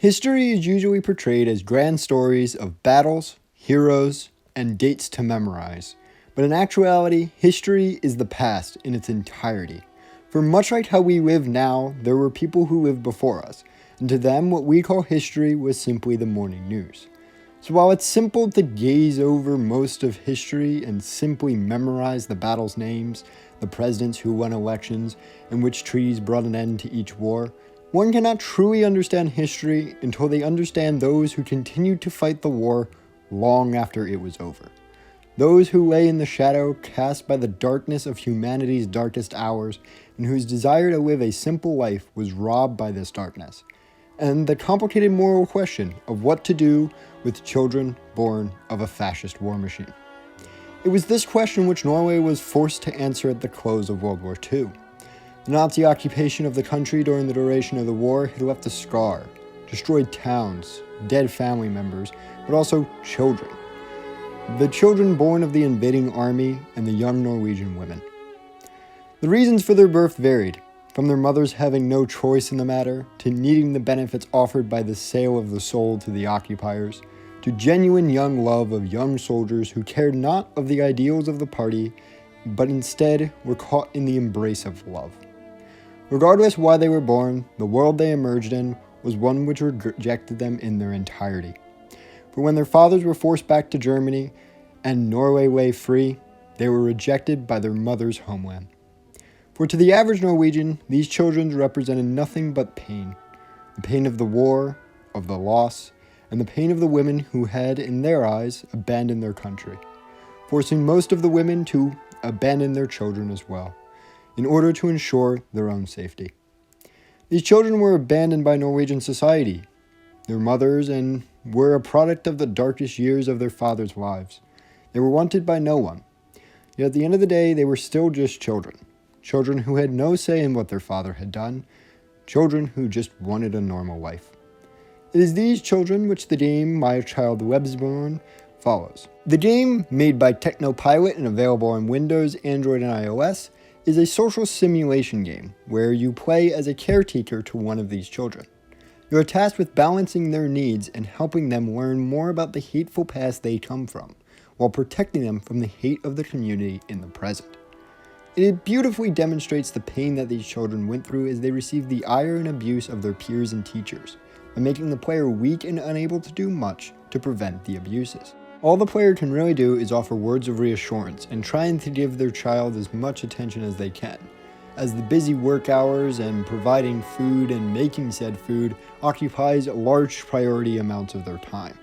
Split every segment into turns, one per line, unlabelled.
History is usually portrayed as grand stories of battles, heroes, and dates to memorize. But in actuality, history is the past in its entirety. For much like how we live now, there were people who lived before us, and to them what we call history was simply the morning news. So while it's simple to gaze over most of history and simply memorize the battles' names, the presidents who won elections, and which treaties brought an end to each war, one cannot truly understand history until they understand those who continued to fight the war long after it was over. Those who lay in the shadow cast by the darkness of humanity's darkest hours, and whose desire to live a simple life was robbed by this darkness. And the complicated moral question of what to do with children born of a fascist war machine. It was this question which Norway was forced to answer at the close of World War II. The Nazi occupation of the country during the duration of the war had left a scar, destroyed towns, dead family members, but also children. The children born of the invading army and the young Norwegian women. The reasons for their birth varied, from their mothers having no choice in the matter, to needing the benefits offered by the sale of the soul to the occupiers, to genuine young love of young soldiers who cared not of the ideals of the party, but instead were caught in the embrace of love. Regardless why they were born, the world they emerged in was one which rejected them in their entirety. For when their fathers were forced back to Germany and Norway lay free, they were rejected by their mother's homeland. For to the average Norwegian, these children represented nothing but pain. The pain of the war, of the loss, and the pain of the women who had, in their eyes, abandoned their country, forcing most of the women to abandon their children as well, in order to ensure their own safety. These children were abandoned by Norwegian society, their mothers, and were a product of the darkest years of their fathers' lives. They were wanted by no one. Yet at the end of the day, they were still just children. Children who had no say in what their father had done. Children who just wanted a normal life. It is these children which the game My Child Lebensborn follows. The game, made by Technopilot and available on Windows, Android, and iOS, is a social simulation game where you play as a caretaker to one of these children. You are tasked with balancing their needs and helping them learn more about the hateful past they come from, while protecting them from the hate of the community in the present. It beautifully demonstrates the pain that these children went through as they received the ire and abuse of their peers and teachers, by making the player weak and unable to do much to prevent the abuses. All the player can really do is offer words of reassurance and trying to give their child as much attention as they can, as the busy work hours and providing food and making said food occupies large priority amounts of their time.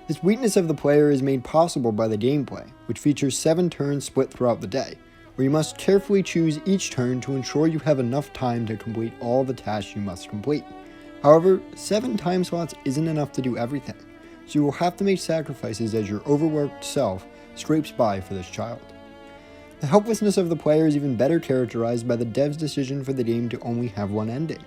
This weakness of the player is made possible by the gameplay, which features 7 turns split throughout the day, where you must carefully choose each turn to ensure you have enough time to complete all the tasks you must complete. However, 7 time slots isn't enough to do everything, so you will have to make sacrifices as your overworked self scrapes by for this child. The helplessness of the player is even better characterized by the dev's decision for the game to only have one ending,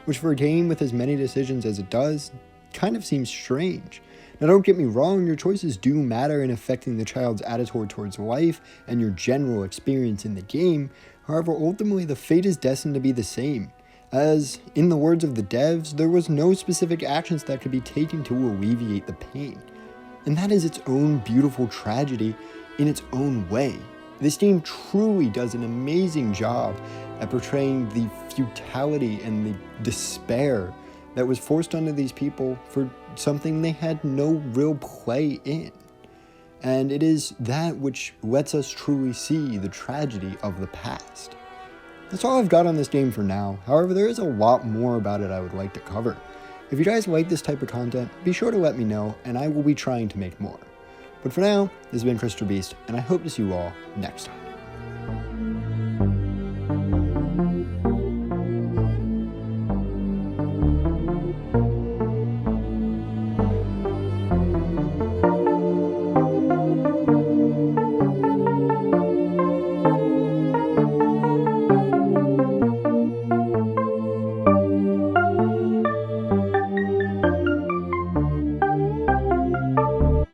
which for a game with as many decisions as it does, kind of seems strange. Now don't get me wrong, your choices do matter in affecting the child's attitude towards life and your general experience in the game. However, ultimately the fate is destined to be the same, as, in the words of the devs, there was no specific actions that could be taken to alleviate the pain. And that is its own beautiful tragedy in its own way. This game truly does an amazing job at portraying the futility and the despair that was forced onto these people for something they had no real play in. And it is that which lets us truly see the tragedy of the past. That's all I've got on this game for now. However, there is a lot more about it I would like to cover. If you guys like this type of content, be sure to let me know, and I will be trying to make more. But for now, this has been Crystal Beast, and I hope to see you all next time.